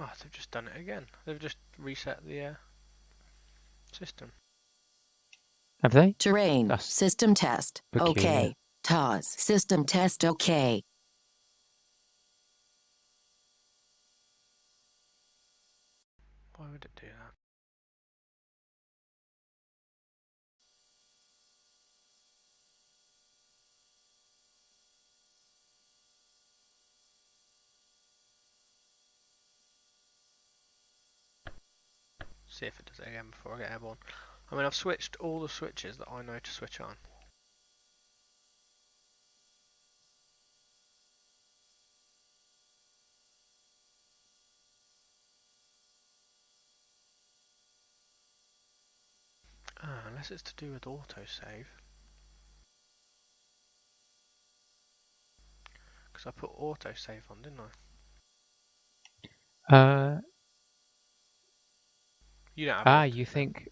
Oh, they've just done it again. They've just reset the system. Have they? Terrain. That's System test. peculiar. OK. TOS. System test. OK. Why would it do that? See if it does it again before I get airborne. I mean, I've switched all the switches that I know to switch on. Unless it's to do with autosave. Because I put autosave on, didn't I? You don't have You autosave. think...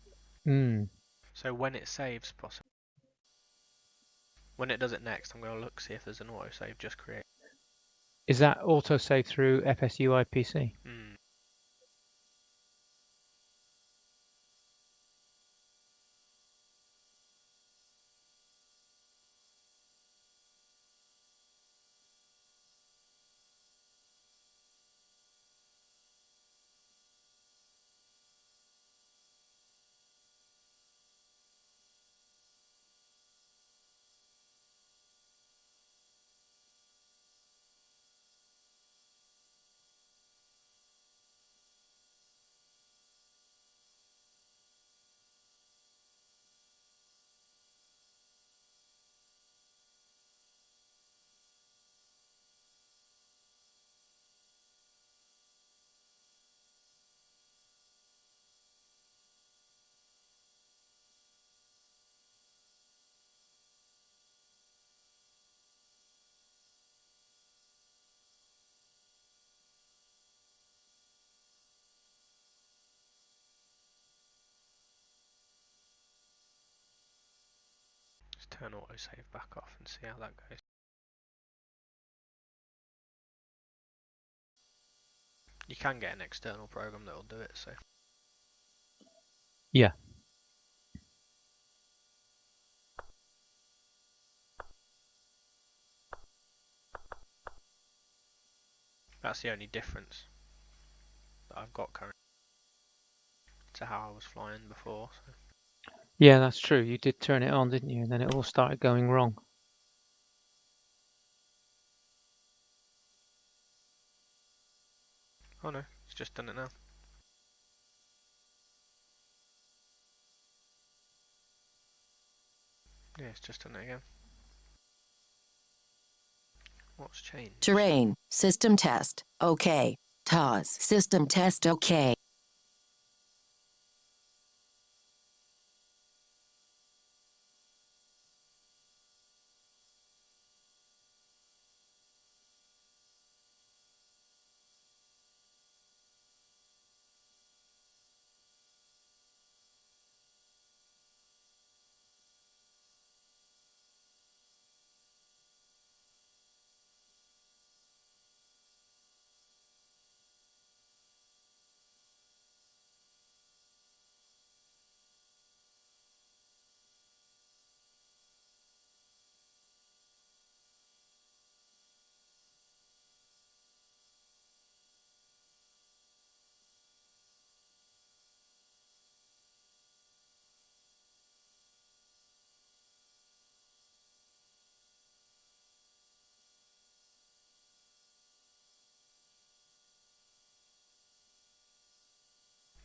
So when it saves, possibly. When it does it next, I'm going to look, see if there's an autosave just created. Is that autosave through FSUIPC? Just turn autosave back off and see how that goes. You can get an external program that will do it, so. Yeah. That's the only difference that I've got currently to how I was flying before. So. Yeah, that's true. You did turn it on, didn't you? And then it all started going wrong. Oh no, it's just done it now. Yeah, it's just done it again. What's changed? Terrain. System test. OK. TOS. System test. OK.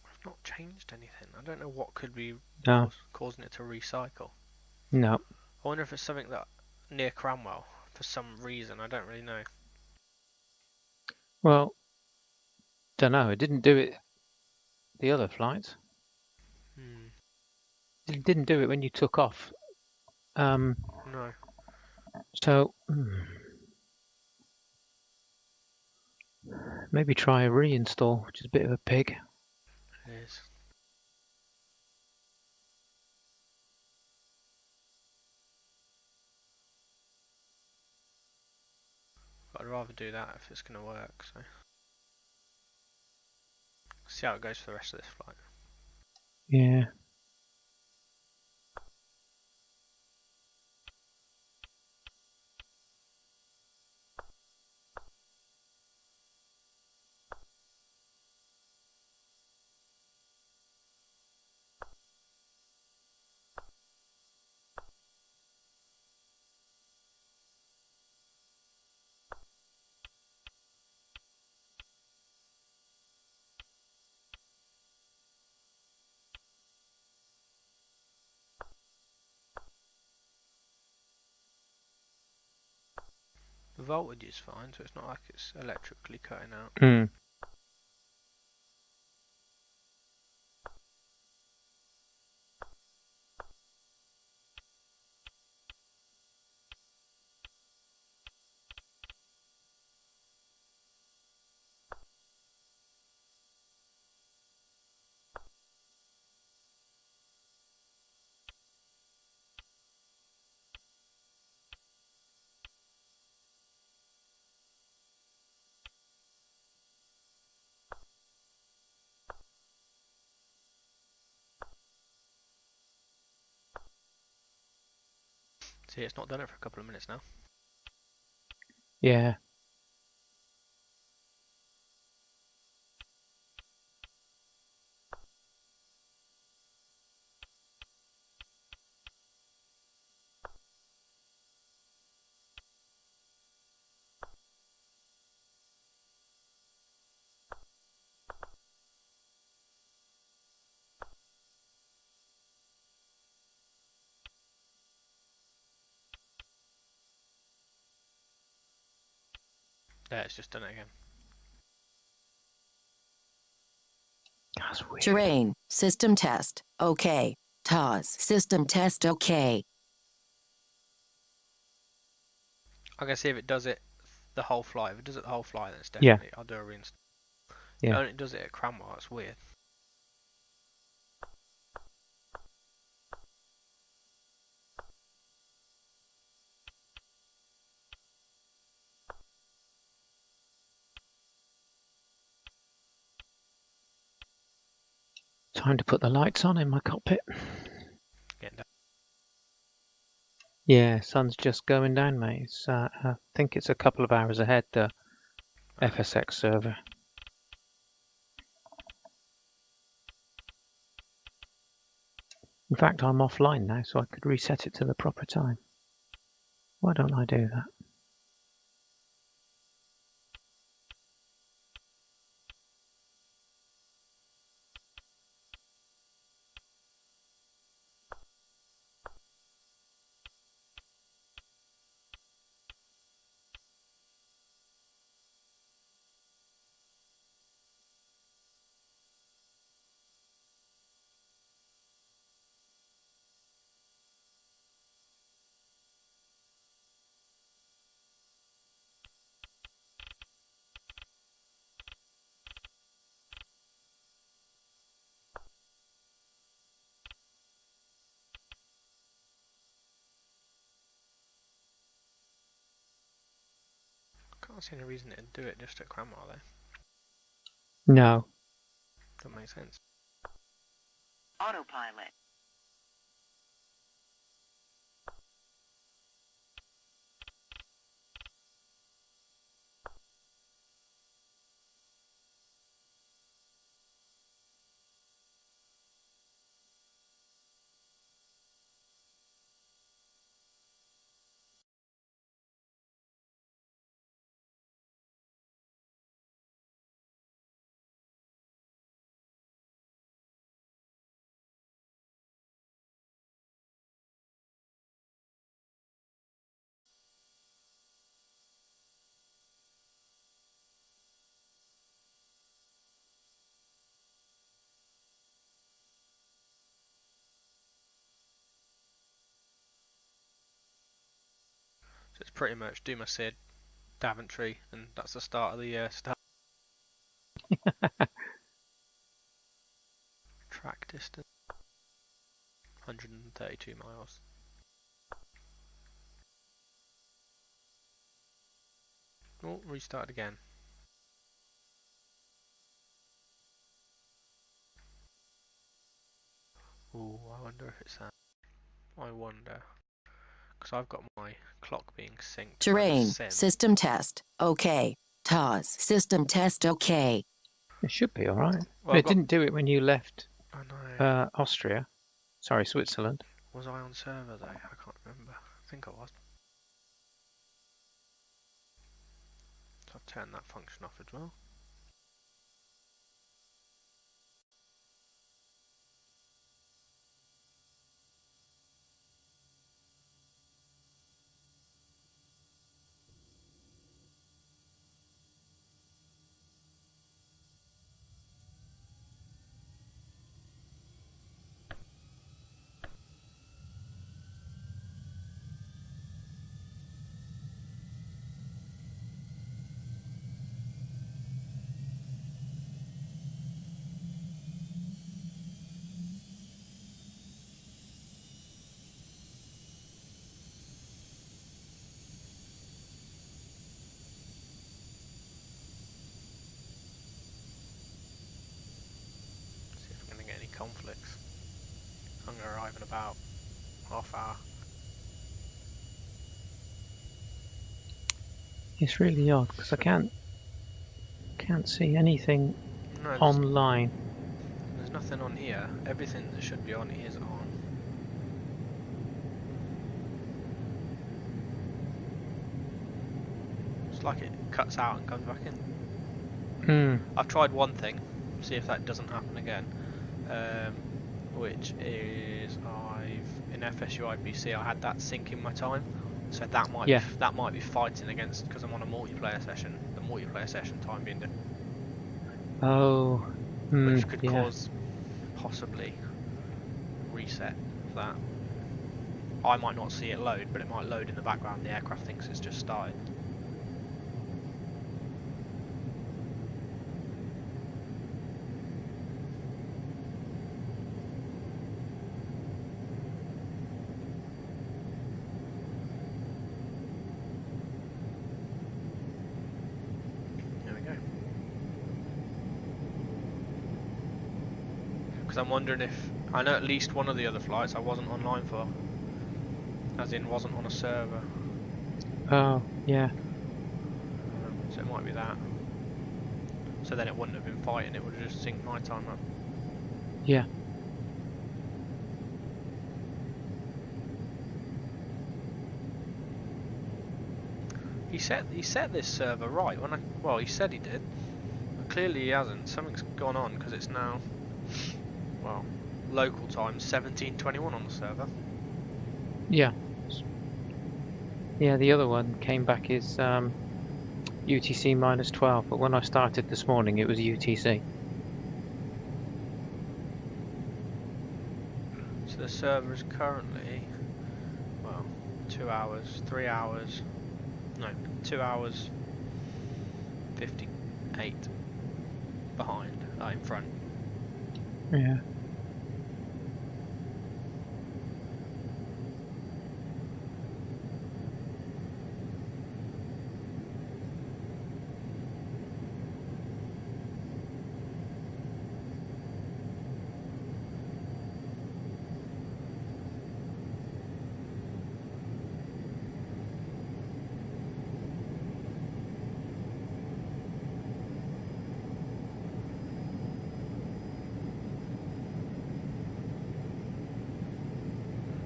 I've not changed anything. I don't know what could be causing it to recycle. No. I wonder if it's something that near Cranwell for some reason. I don't really know. Well, don't know. It didn't do it the other flights. It didn't do it when you took off. No. So maybe try a reinstall, which is a bit of a pig. It is. But I'd rather do that if it's going to work. So. See how it goes for the rest of this flight. Yeah. The voltage is fine, so it's not like it's electrically cutting out. Hmm. See, it's not done it for a couple of minutes now. Yeah. Yeah, it's just done it again. That's weird. Terrain. System test. OK. TOS. System test. OK. I can see if it does it the whole flight. If it does it the whole flight, then it's Yeah. definitely. I'll do a reinstall. If Yeah. it only does it at Cranwell, it's weird. Time to put the lights on in my cockpit. Getting down. Yeah, sun's just going down, mate. It's, I think it's a couple of hours ahead, the FSX server. In fact, I'm offline now, so I could reset it to the proper time. Why don't I do that? Can't see any reason it'd do it just at Cranwell though. No. Doesn't make sense. Autopilot. So it's pretty much do my Sid, Daventry, and that's the start of the start. Track distance 132 miles. Oh, restart again. Ooh, I wonder if it's that. I wonder. Because I've got my clock being synced by the Terrain. sim. System test. OK. TOS. System test. OK. It should be all right. Well, It didn't do it when you left I know. Austria. Sorry, Switzerland. Was I on server though? I can't remember. I think I was. So I've turned that function off as well. See if I'm going to get any conflicts. I'm going to arrive in about half hour. It's really odd because I can't see anything No, online. there's nothing on here. Everything that should be on here is on. It's like it cuts out and comes back in. I've tried one thing, see if that doesn't happen again. Which is in FSU IPC I had that syncing my time, so that might be fighting against, because I'm on a multiplayer session. The multiplayer session time being different, which could cause possibly reset for that. I might not see it load, but it might load in the background. The aircraft thinks it's just started. Because I'm wondering if, I know at least one of the other flights I wasn't online for, as in wasn't on a server. Oh, yeah. So it might be that. So then it wouldn't have been fighting, it would have just synced my time up. Yeah. He set this server right when well, he said he did. But clearly he hasn't. Something's gone on because it's now, well, local time 17:21 on the server. Yeah. Yeah, the other one came back as UTC -12, but when I started this morning it was UTC. So the server is currently, well, 2 hours, 3 hours, no, 2 hours 58 behind, in front. Yeah.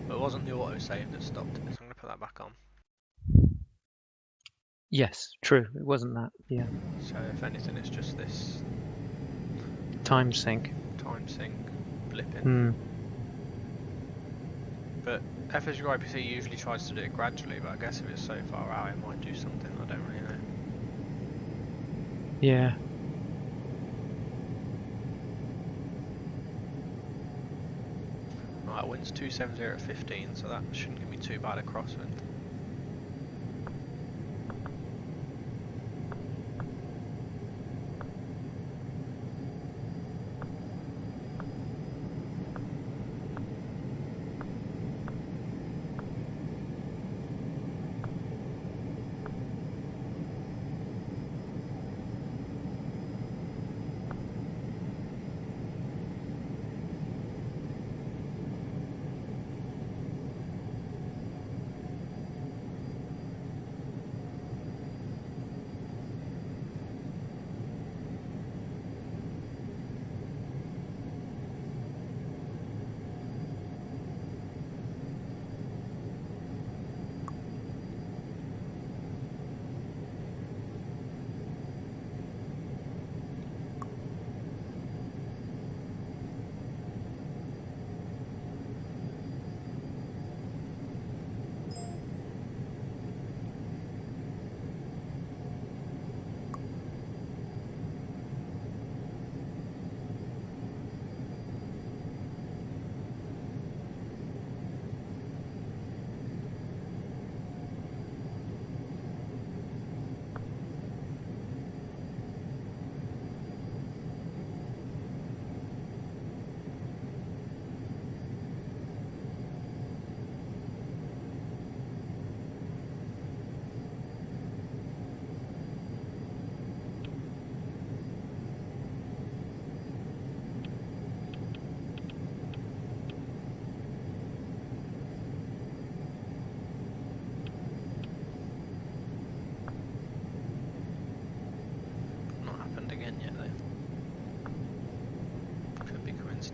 But it wasn't the autosave that stopped it, so I'm going to put that back on. Yes, true. It wasn't that. Yeah. So if anything, it's just this Time sync. time sync blipping. Hmm. But FSU IPC usually tries to do it gradually, but I guess if it's so far out it might do something, I don't really know. Yeah. Right, wind's 270 at 15, so that shouldn't give me too bad a crosswind.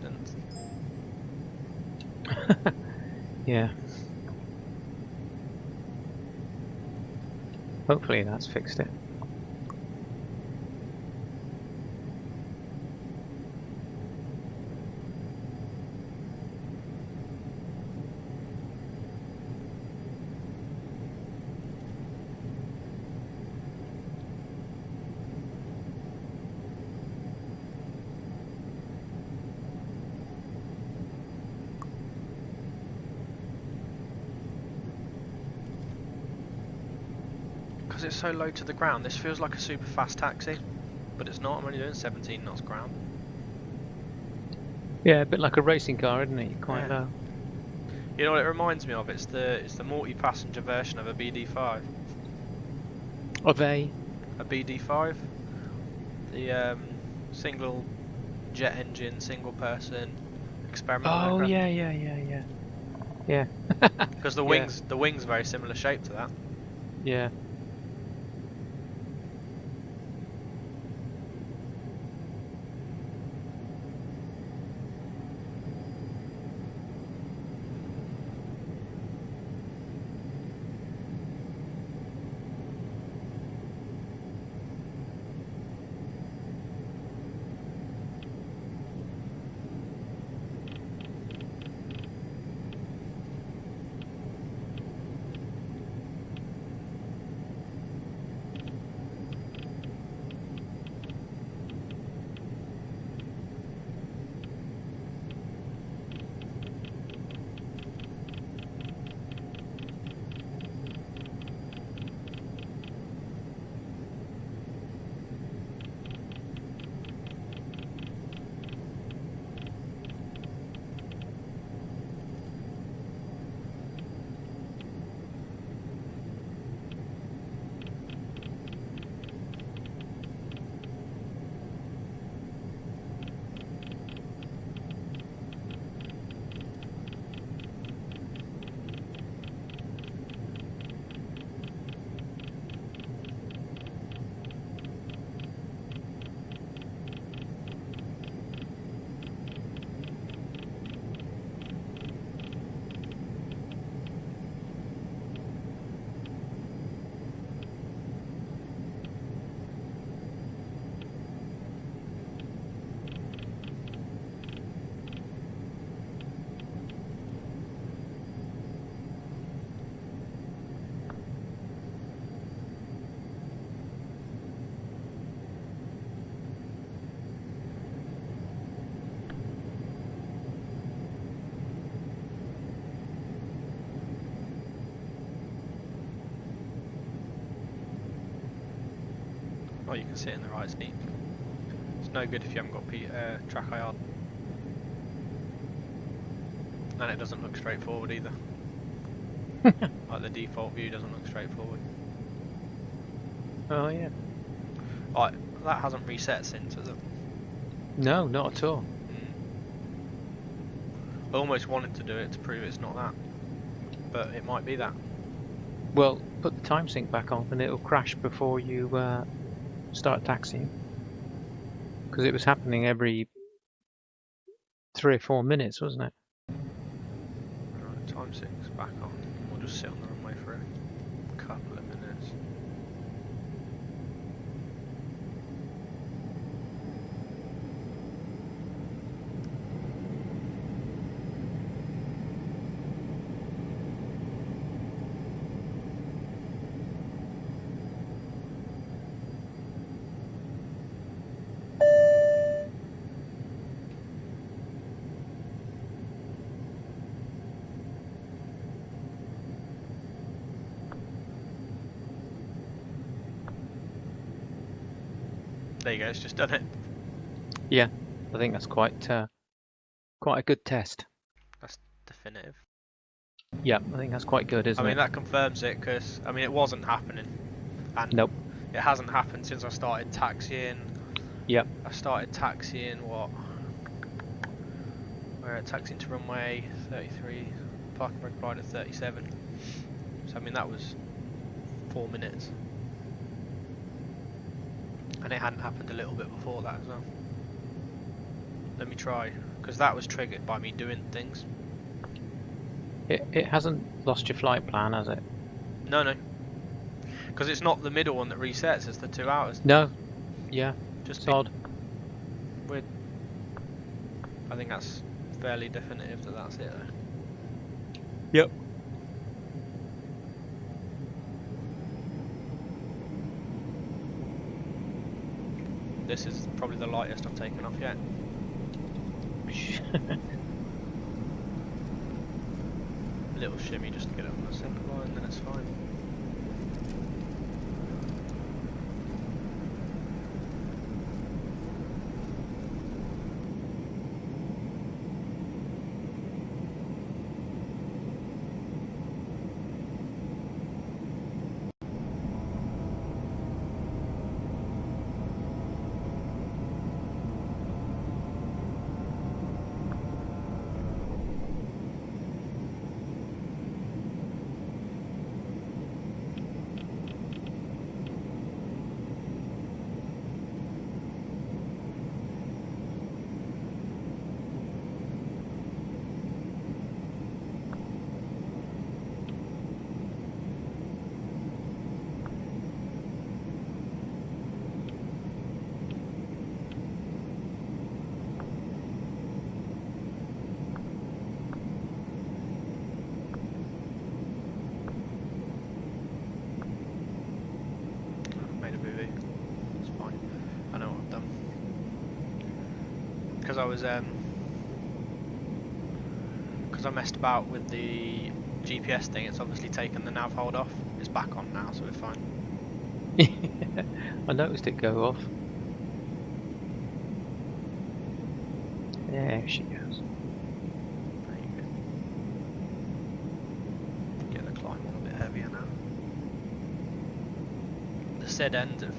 distance. Yeah. Hopefully that's fixed it. Because it's so low to the ground, this feels like a super fast taxi, but it's not. I'm only doing 17 knots ground. Yeah, a bit like a racing car, isn't it? Quite Yeah. low. You know what it reminds me of? It's the multi-passenger version of a BD5. Of a BD5, the single jet engine, single person experimental Oh aircraft. yeah. Because the Yeah. wings are very similar shape to that. Yeah. Oh, you can sit in the right seat. It's no good if you haven't got track IR. And it doesn't look straightforward either. Like the default view doesn't look straightforward. Oh yeah. Right, that hasn't reset since, has it? No, not at all. I almost wanted to do it to prove it's not that, but it might be that. Well, put the time sync back on and it'll crash before you start taxiing. Because it was happening every 3 or 4 minutes, wasn't it? Right, time 6 back on. We'll just sit on the runway for a couple of minutes. There you go, it's just done it. Yeah, I think that's quite a good test. That's definitive. Yeah, I think that's quite good, isn't I mean, it? that confirms it, because, I mean, it wasn't happening. And Nope. it hasn't happened since I started taxiing. Yep. I started taxiing, what? We're taxiing to runway 33, parking brake applied at 37. So, I mean, that was 4 minutes. And it hadn't happened a little bit before that as well. Let me try Because that was triggered by me doing things. It hasn't lost your flight plan, has it? No, no. Because it's not the middle one that resets, it's the 2 hours. No. Yeah. Just It's odd. weird. I think that's fairly definitive that that's it though. Yep. This is probably the lightest I've taken off yet. Little shimmy just to get it on the simple line, then it's fine. Because I was because I messed about with the GPS thing, it's obviously taken the nav hold off. It's back on now, so we're fine. I noticed it go off. There she goes. There you go. Get the climb on a bit heavier now. The SID ends at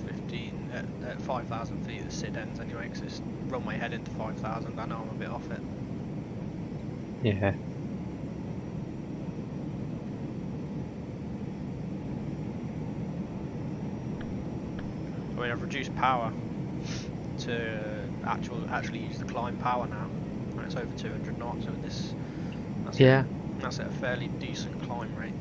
5,000 feet. The SID ends anyway, because it's runway heading to 5,000. I know I'm a bit off it. Yeah. I mean, I've reduced power to actually use the climb power now, and it's over 200 knots. So this, that's at a fairly decent climb rate.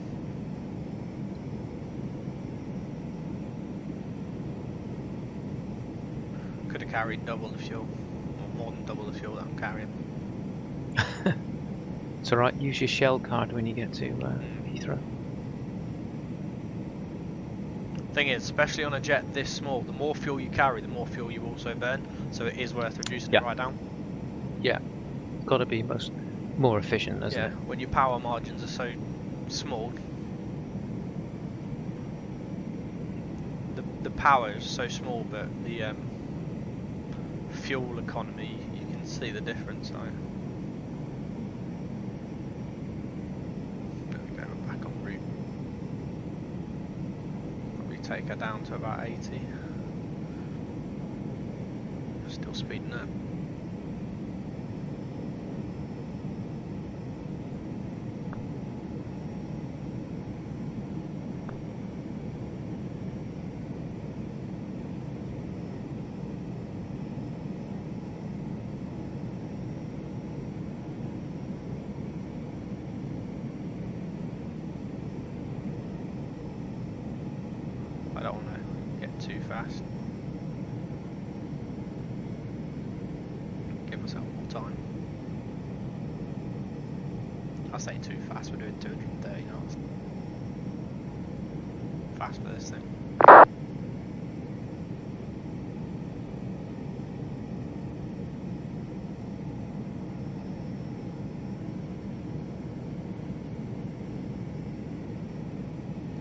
Could have carried double the fuel, or more than double the fuel that I'm carrying. It's alright, use your shell card when you get to Heathrow. Thing is, especially on a jet this small, the more fuel you carry, the more fuel you also burn, so it is worth reducing it right down. Yeah, got to be more efficient, isn't it? When your power margins are so small, the power is so small, but the fuel economy, you can see the difference. So. There we go, we're back en route. Probably take her down to about 80. Still speeding up. I don't want to get too fast. Give myself more time. I say too fast, we're doing 230 knots. Fast for this thing.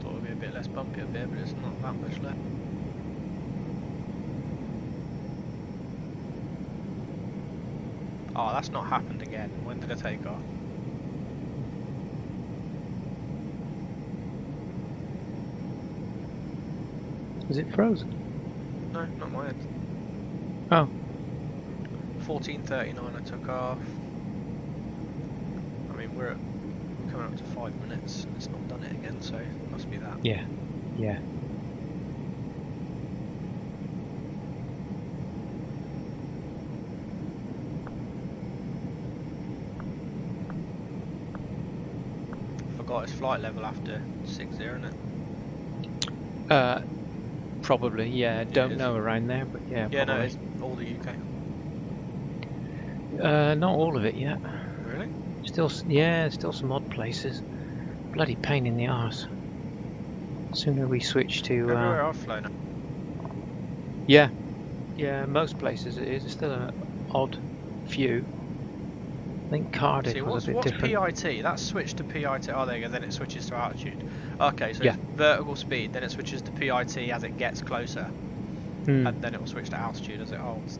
Thought it would be a bit less bumpy up here, but it's not that much left. Oh, that's not happened again. When did I take off? Is it frozen? No, not my end. Oh. 14:39 I took off. I mean, we're coming up to 5 minutes and it's not done it again, so it must be that. Yeah. Yeah. highest flight level after 60, isn't it? Probably, yeah. it Don't is. know around there, but yeah, Yeah, no, probably. it's all the UK. Not all of it yet. Really? Still some odd places. Bloody pain in the arse. Sooner we switch to. Everywhere I've flown. Yeah, most places it is. It's still an odd few. I think Cardiff See, was a bit what's different. PIT? That's switched to PIT. Oh, there you go. Then it switches to altitude. Okay, so Yeah. vertical speed. Then it switches to PIT as it gets closer, Hmm. and then it will switch to altitude as it holds.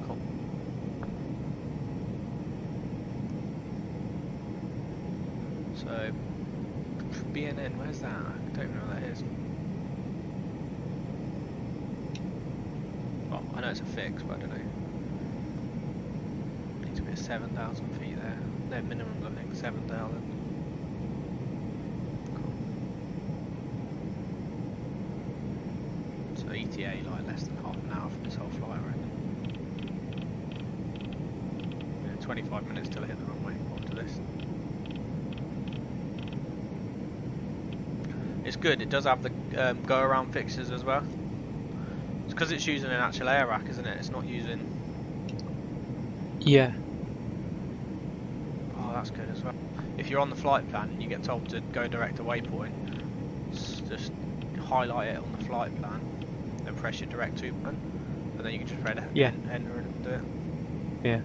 Cool. So BNN, where's that? I don't even know what that is. Well, I know it's a fix, but I don't know. Needs to be at 7,000 feet there. No, minimum, I think, 7,000. Cool. So ETA like less than half an hour for this whole flight, I reckon. Yeah, 25 minutes till I hit the runway onto this. It's good, it does have the go around fixes as well. It's because it's using an actual air rack, isn't it? It's not using... Yeah. Oh, that's good as well. If you're on the flight plan and you get told to go direct to waypoint, just highlight it on the flight plan, then press your direct to button, and then you can just enter and do it. Yeah.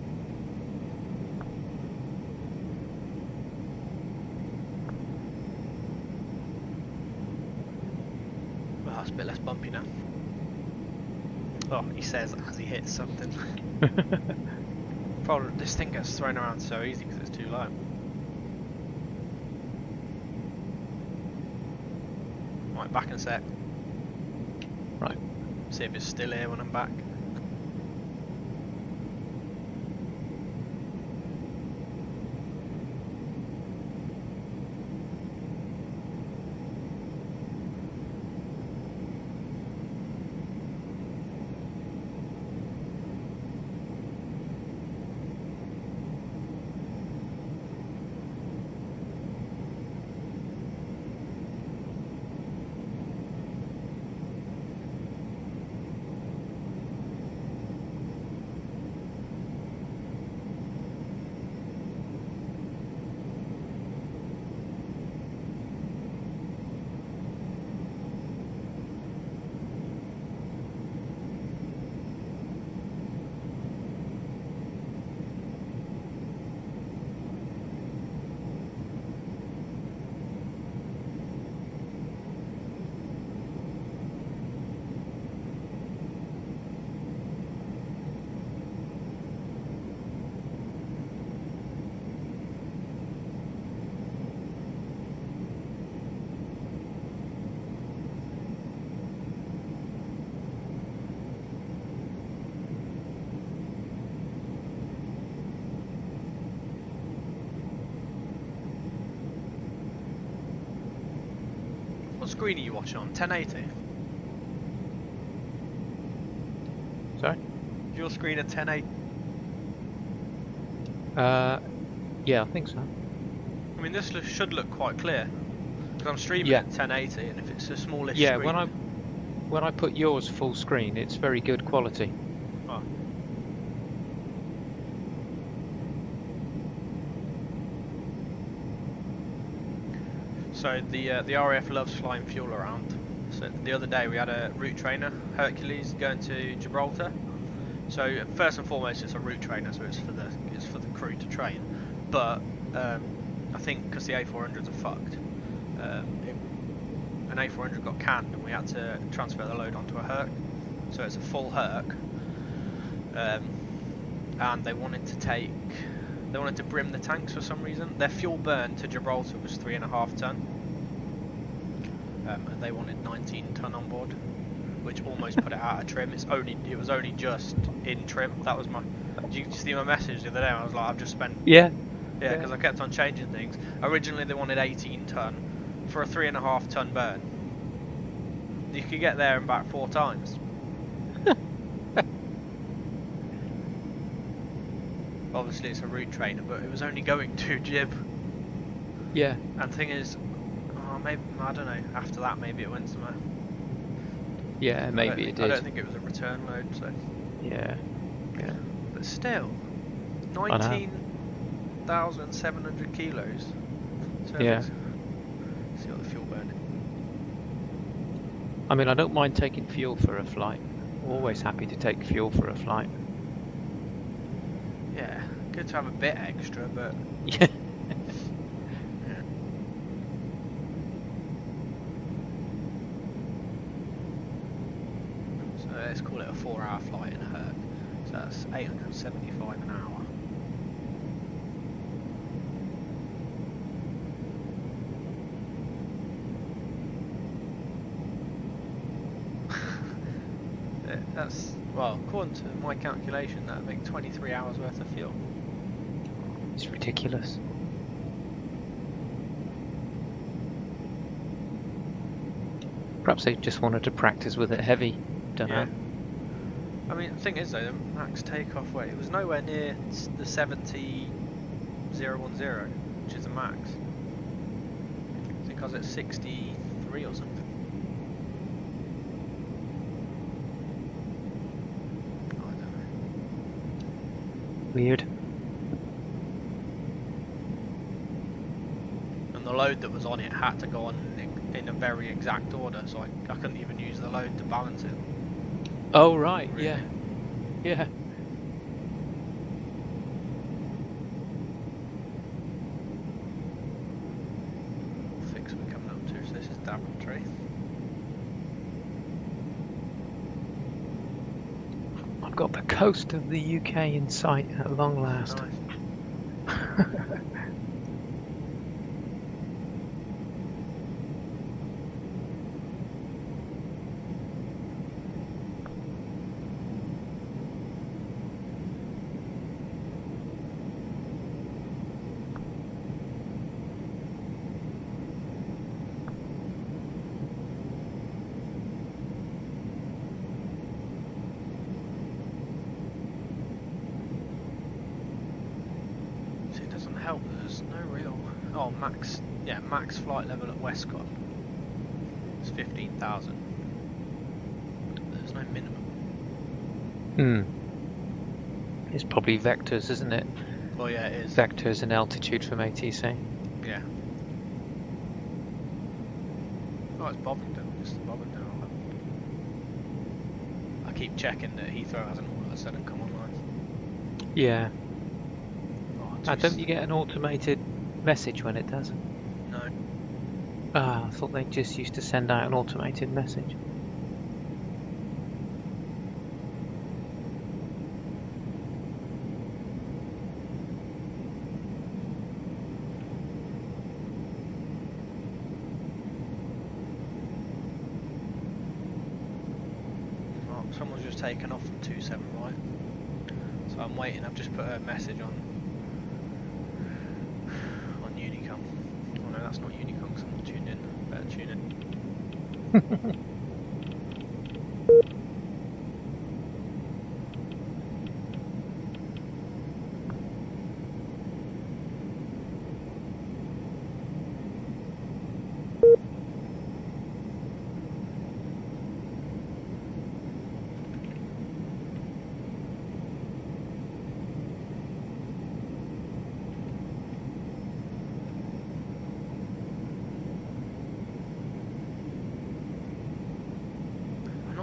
Well, that's a bit less bumpy now. Oh, he says as he hits something. Probably this thing gets thrown around so easy because it's too low. Right, back in a sec. Right. See if it's still here when I'm back. What screen are you watching on? 1080? Sorry? Is your screen at 1080? Yeah, I think so. I mean, this should look quite clear. Because I'm streaming Yeah. at 1080, and if it's a smallish Yeah, screen... when I put yours full screen, it's very good quality. Oh. So the RAF loves flying fuel around. So the other day we had a route trainer, Hercules, going to Gibraltar. So first and foremost, it's a route trainer, so it's for the crew to train. But I think because the A400s are fucked, an A400 got canned, and we had to transfer the load onto a Herc. So it's a full Herc, and they wanted to brim the tanks for some reason. Their fuel burn to Gibraltar was 3.5 ton, and they wanted 19 ton on board, which almost put it out of trim. It was only just in trim. That was my. Did you see my message the other day? I was like, I've just spent. Yeah. Yeah, because I kept on changing things. Originally they wanted 18 ton for a 3.5 ton burn. You could get there and back 4 times. Obviously it's a route trainer, but it was only going 2 jib. Yeah. And the thing is, maybe, I don't know, after that maybe it went somewhere. Yeah, maybe it I don't did. think it was a return load, so. Yeah. Yeah. But still, I know. 19,700 kilos. So Yeah. let's see what the fuel burning. I mean, I don't mind taking fuel for a flight. Always happy to take fuel for a flight. Yeah, good to have a bit extra, but Yeah. so let's call it a 4-hour flight in a Herc. So that's 875 an hour. That's, well, according to my calculation, that'd make 23 hours worth of fuel. It's ridiculous. Perhaps they just wanted to practice with it heavy. Don't know. I mean, the thing is though, the max takeoff weight, it was nowhere near the 70,010, which is the max. I think I was at 63 or something. I don't know. Weird. And the load that was on it had to go on in a very exact order, so I couldn't even use the load to balance it. Oh right, Really. yeah. Yeah. Fix we're coming up to, so this is Daventry. I've got the coast of the UK in sight at long last. Nice. See, it doesn't help that there's no real. Oh, max. Yeah, max flight level at Westcott. It's 15,000. There's no minimum. It's probably vectors, isn't it? Well, yeah, it is. Vectors and altitude from ATC. Yeah. Oh, it's Bovington. It's Bovington. I keep checking that Heathrow hasn't all of a sudden come online. Yeah. Oh, Don't you get an automated message when it does? No. I thought they just used to send out an automated message. Oh, someone's just taken off from 27 right. So I'm waiting. I've just put a message on Unicom. Oh no, that's not Unicom because I'm not tuned in. Better tune in.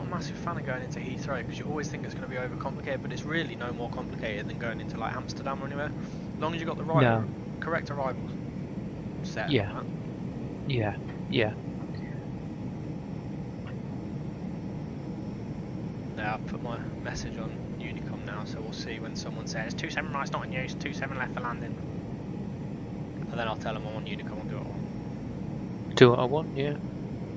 Massive fan of going into Heathrow because you always think it's going to be overcomplicated, but it's really no more complicated than going into like Amsterdam or anywhere. As long as you've got the right, correct arrivals set. Yeah. Right? Yeah. Yeah. Now I've put my message on Unicom now, so we'll see when someone says 27 right's not in use, 27 left for landing. And then I'll tell them I'm on Unicom and do what I want. Do what I want, yeah.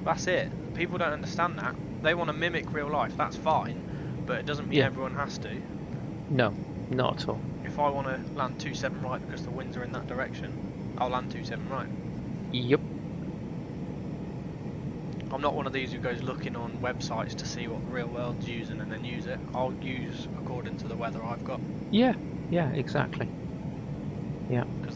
That's it. People don't understand that. They want to mimic real life, that's fine, but it doesn't mean everyone has to. No, not at all. If I want to land 27 right because the winds are in that direction, I'll land 27 right. Yep. I'm not one of these who goes looking on websites to see what the real world's using and then use it. I'll use according to the weather I've got. Yeah, yeah, exactly. Yeah. Because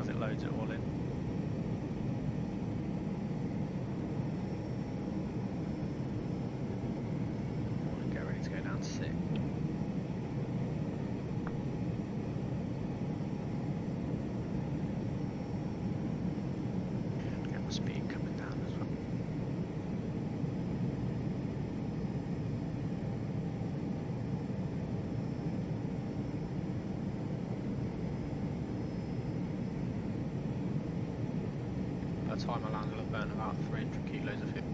as it loads it all in. Get ready to go down to 6. Get my speed coming down as well. By the time I land, I'll have burned about 300 kilos of fuel.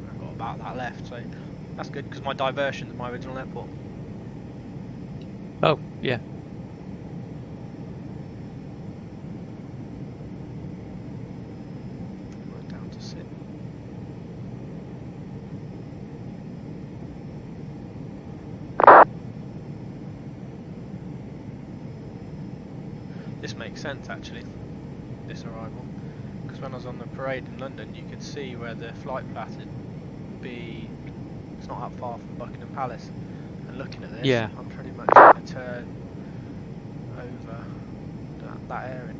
I've got about that left, so that's good because my diversion to my original airport. Oh, yeah. We're down to 6. This makes sense actually, this arrival, because when I was on the parade in London you could see where the flight path would be. It's not that far from Buckingham Palace, and looking at this, Yeah. I'm pretty much going to turn over that area.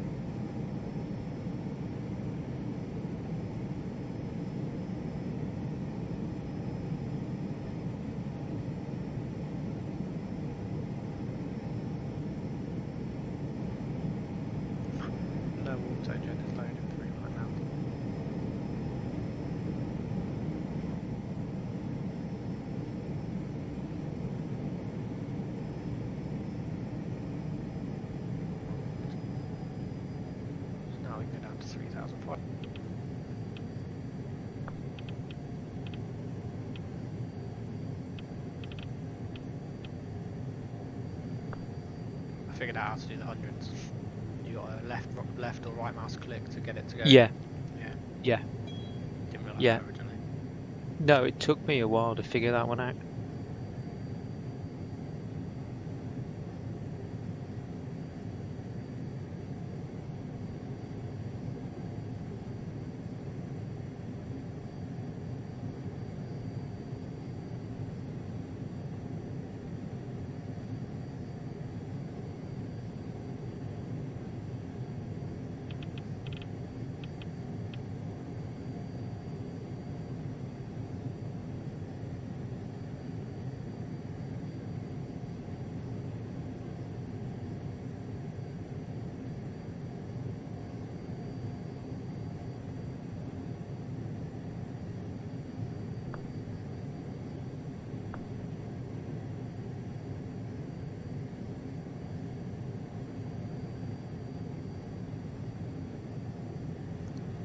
No auto jet is loading through right now. So now we can go down to 3,500. I figured out how to do the hundreds. You got a left or right mouse click to get it to go. Yeah. Yeah. Yeah. Didn't realise Yeah. that originally. No, it took me a while to figure that one out.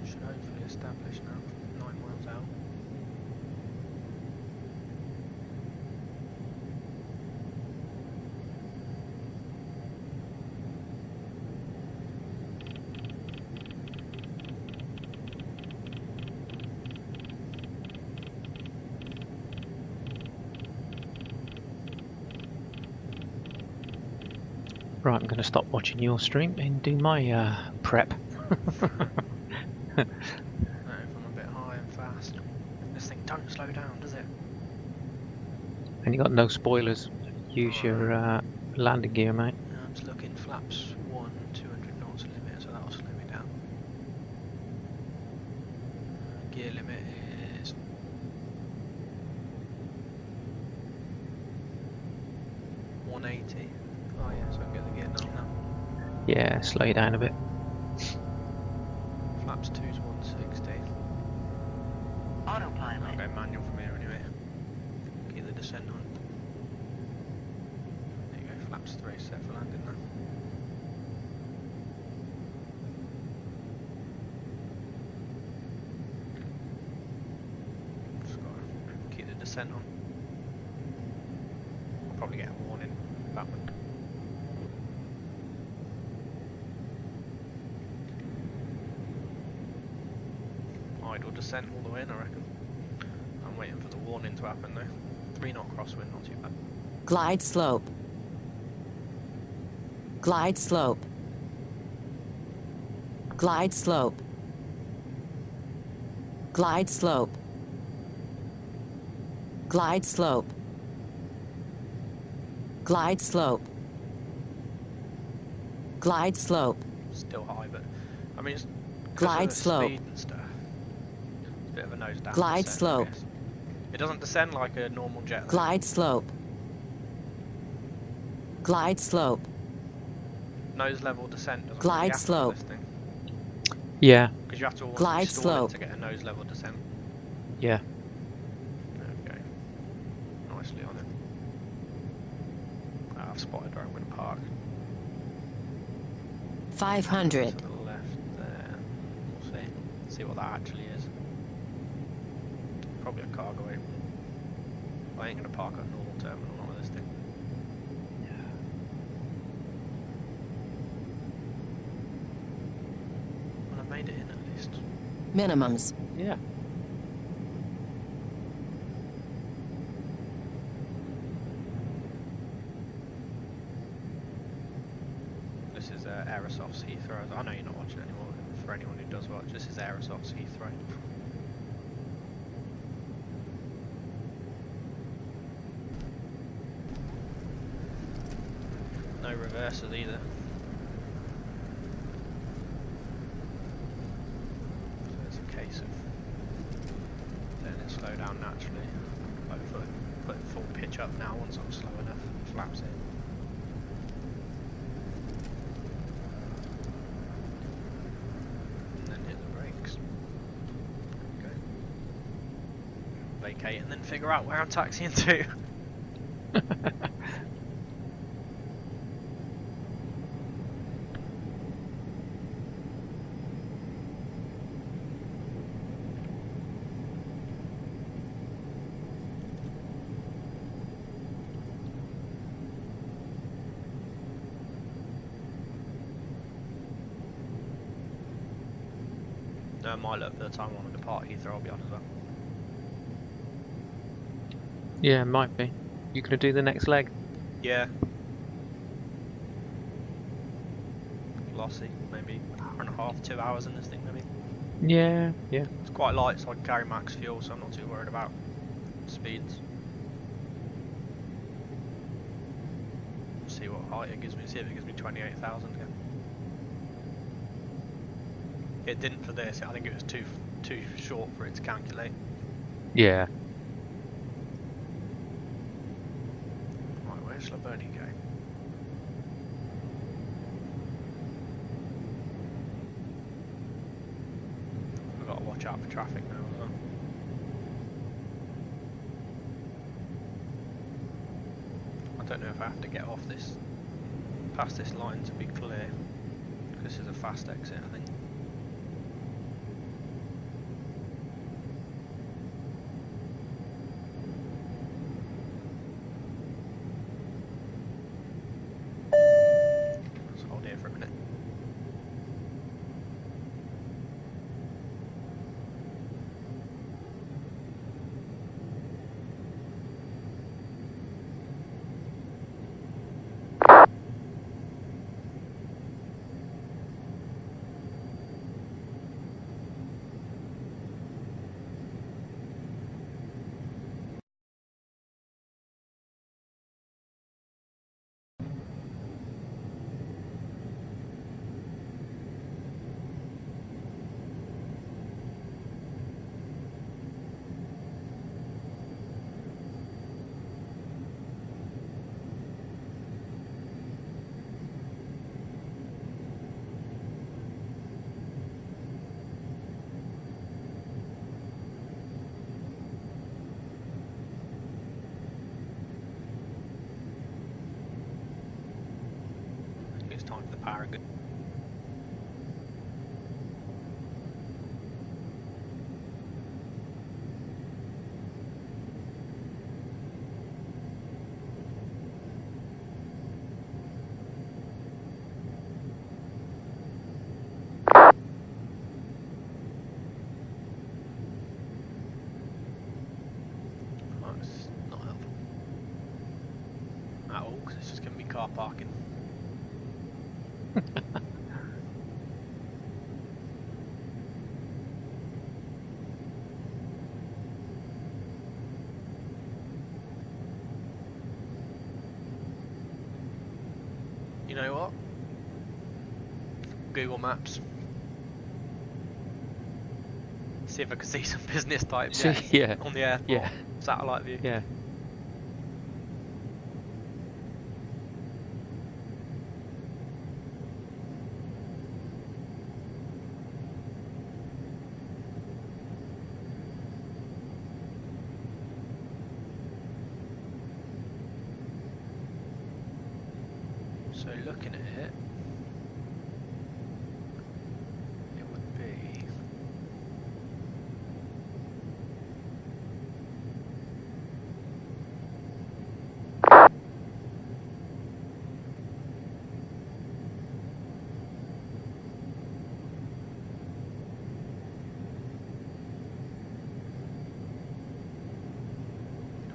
Should hopefully establish now. 9 miles out. Right, I'm going to stop watching your stream and do my prep. No, if I'm a bit high and fast. This thing don't slow down, does it? And you got no spoilers. Use Oh, your landing gear, mate. I'm just looking, flaps 1, 200 knots limit, so that'll slow me down. Gear limit is 180. Oh yeah, so I can get the gear knob now. Yeah, slow you down a bit. Flaps 2 is 160. I'll Autopilot. go manual from here anyway. Keep the descent on. There you go, flaps 3 set for landing now. Just gotta keep the descent on. I'll probably get a warning that one. Idle descent all the way in, I reckon. I'm waiting for the warning to happen though. 3 knot crosswind, not too bad. Glide slope. Glide slope. Glide slope. Glide slope. Glide slope. Glide slope. Glide slope. Still high, but I mean, it's 'cause of Glide the slope. speed and stuff. It's a bit of a nose down Glide descent, I slope. guess. It doesn't descend like a normal jet. Though. Glide slope. Glide slope. Nose level descent doesn't Glide really happen slope. on this thing. Yeah, Because you have to almost Glide be stalling slope. to get a nose level descent. yeah. Okay. Nicely on it. I've spotted where I'm going to park. 500. To the left there. We'll see. See what that actually is. Probably a cargo way. I ain't going to park at a normal terminal on this thing. Well, I made it in at least. Minimums. Yeah. This is Aerosoft's Heathrow. I know you're not watching anymore. For anyone who does watch, this is Aerosoft's Heathrow. No reversers either. So it's a case of letting it slow down naturally. Hopefully putting full pitch up now once I'm slow enough. Flaps in. And then hit the brakes. There we go. Vacate and then figure out where I'm taxiing to. Might look for the time I want to depart Heathrow, I'll be honest with Yeah, might be. You gonna do the next leg? Yeah. Lossy, maybe hour and a half, 2 hours in this thing maybe. Yeah, yeah. It's quite light so I can carry max fuel, so I'm not too worried about speeds. See what height it gives me, see if it gives me 28,000 again. It didn't for this, I think it was too short for it to calculate. Yeah. Right, where's Laberni going? We've got to watch out for traffic now as well. I don't know if I have to get off this, past this line to be clear. This is a fast exit, I think. Let's hold here for a minute. It's time for the power and good. That's not helpful at all, because it's just going to be car parking. You know what? Google Maps. See if I can see some business type See, jets yeah, on the airport. yeah, Satellite view. yeah. So looking at it, it would be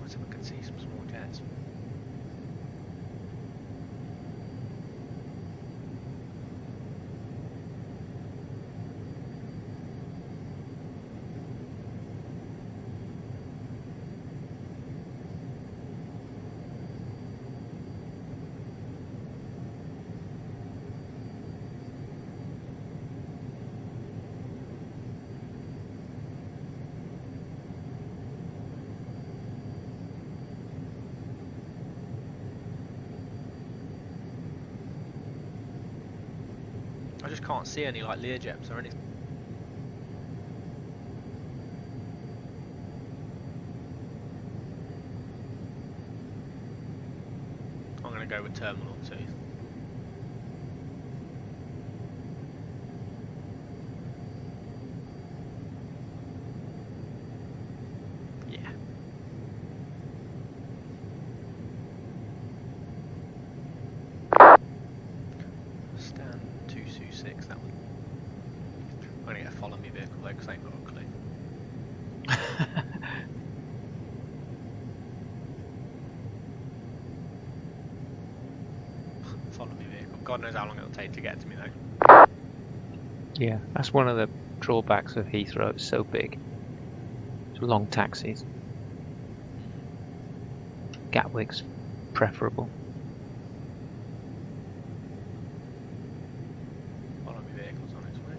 let's see if I can see some small jets. I just can't see any like Learjets or anything. I'm gonna go with Terminal 2. Yeah. Stand 226, that one. I'm gonna get a follow me vehicle though, because I ain't got a clue. Follow me vehicle. God knows how long it'll take to get to me though. Yeah, that's one of the drawbacks of Heathrow. It's so big. It's long taxis. Gatwick's preferable. Follow me vehicle's on its way.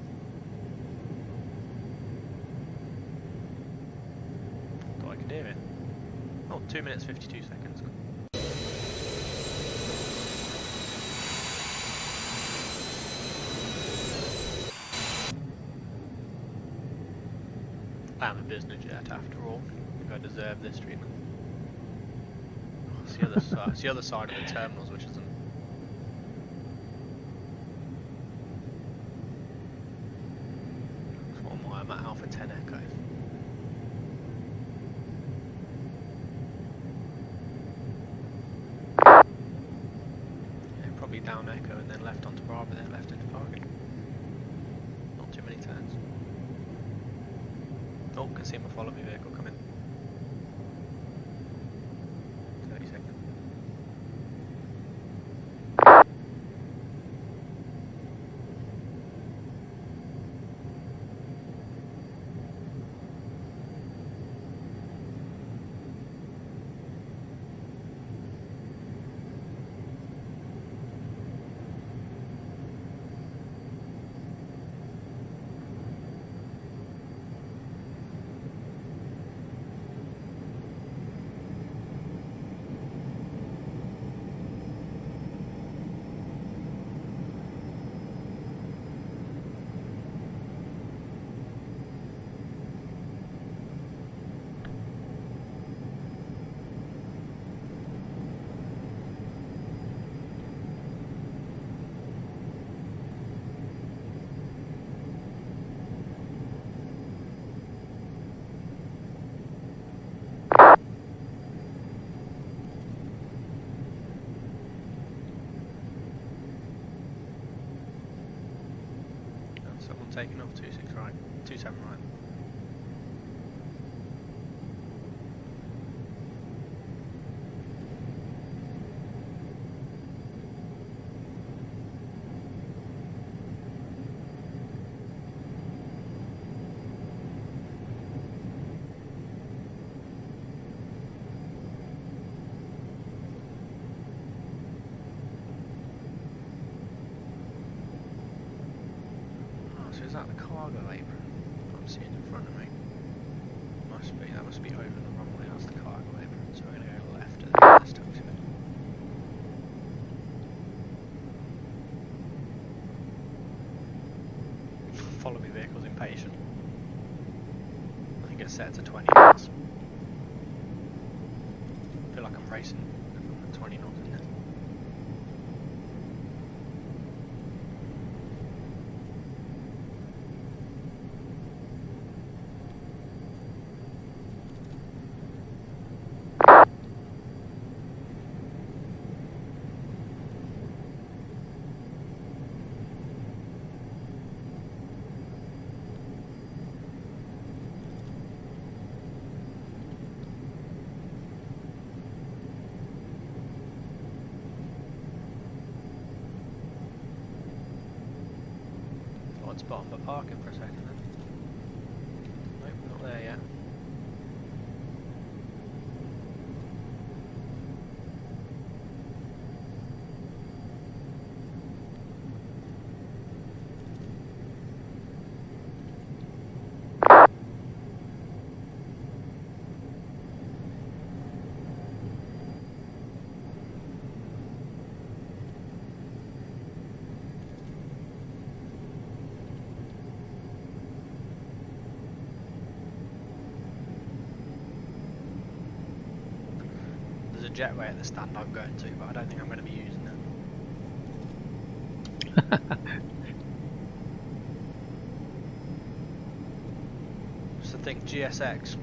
Thought I could hear it. Oh, 2 minutes 52 seconds. I'm a business jet after all. I think I deserve this treatment. Oh, it's the other side. It's the other side of the terminals, which isn't. So what am I? I'm at Alpha 10 Echo. Yeah, probably down Echo and then left onto Bravo, then left into parking. Not too many turns. Oh, can see my follow me vehicle coming. 30 seconds. Someone taking off 26 right, 27 right. So is that the cargo apron I'm seeing in front of me? Must be, that must be over the runway, that's the cargo apron. So we're going to go left at this taxi. Follow me vehicle's impatient. I think it's set to 20 knots. I feel like I'm racing at 20 knots in it. Odd spot but parking for a second then. Nope, not there yet. There's a jetway at the stand I'm going to, but I don't think I'm going to be using it. Just to think, GSX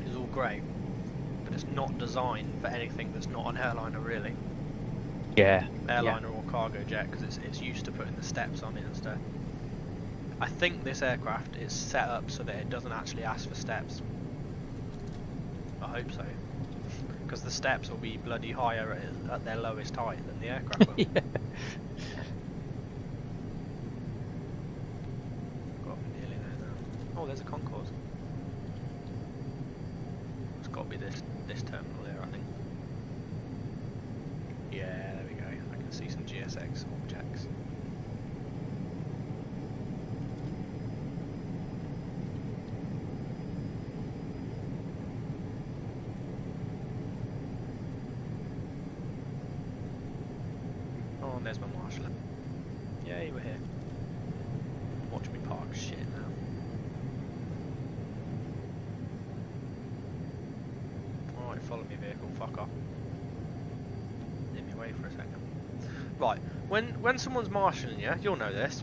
is all great, but it's not designed for anything that's not an airliner really. Yeah. Airliner or cargo jet, because it's used to putting the steps on it and stuff. I think this aircraft is set up so that it doesn't actually ask for steps. I hope so. Because the steps will be bloody higher at their lowest height than the aircraft will. Yeah. Got nearly there now. Oh, there's a concourse. It's got to be this terminal here, I think. Yeah, there we go. I can see some GSX objects. Oh, and there's my marshal. Yay, we're here. Watch me park shit now. Alright, follow me vehicle, fuck off. Leave me away for a second. Right, when someone's marshalling you, you'll know this.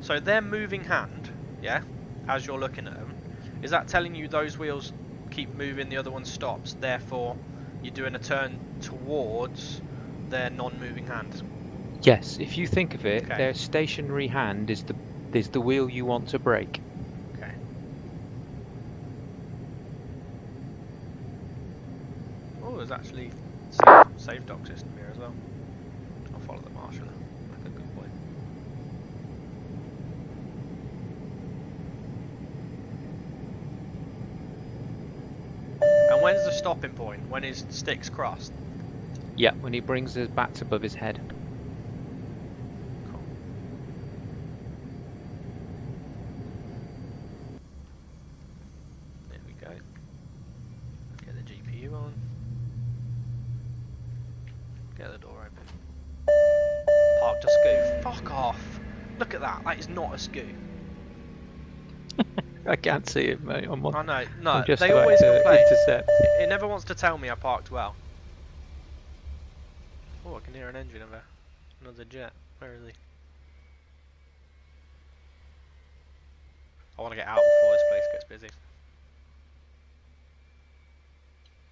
So their moving hand, yeah, as you're looking at them, is that telling you those wheels keep moving, the other one stops, therefore you're doing a turn towards their non-moving hand? Yes, if you think of it, Okay. their stationary hand is the wheel you want to brake. Okay. Oh, there's actually safe dock system here as well. I'll follow the marshal. Like a good boy. And when's the stopping point? When his stick's crossed? Yeah, when he brings his bats above his head. Cool. There we go. Get the GPU on. Get the door open. Parked a scoot. Fuck off! Look at that. That is not a scoot. I can't see it, mate. I'm I know. No, I'm just they about always to complain. intercept. It never wants to tell me I parked well. Oh, I can hear an engine over. Another jet. Where is he? I want to get out before this place gets busy.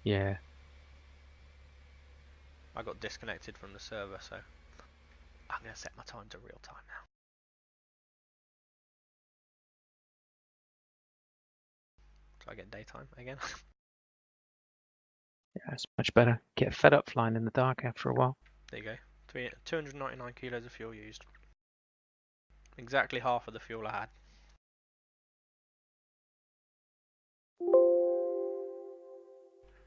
Yeah. I got disconnected from the server, so I'm going to set my time to real time now. So I get daytime again. Yeah, it's much better. Get fed up flying in the dark after a while. There you go. 299 kilos of fuel used. Exactly half of the fuel I had.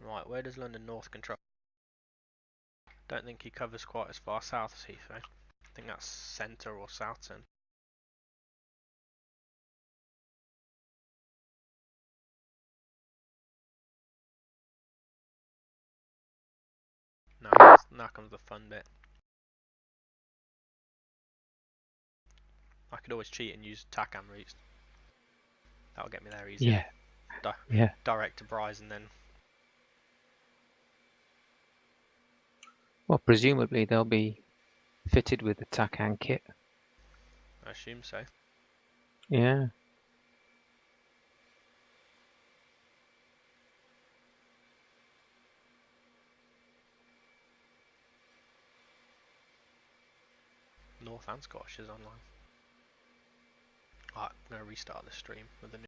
Right, where does London North control? Don't think he covers quite as far south as Heathrow. I think that's centre or south centre. Now comes the fun bit. I could always cheat and use TACAM routes. That'll get me there easier. Yeah. Yeah. Direct to Bryce and then. Well, presumably they'll be fitted with the TACAN kit. I assume so. Yeah. North and Scottish is online. Alright, I'm going to restart the stream with the new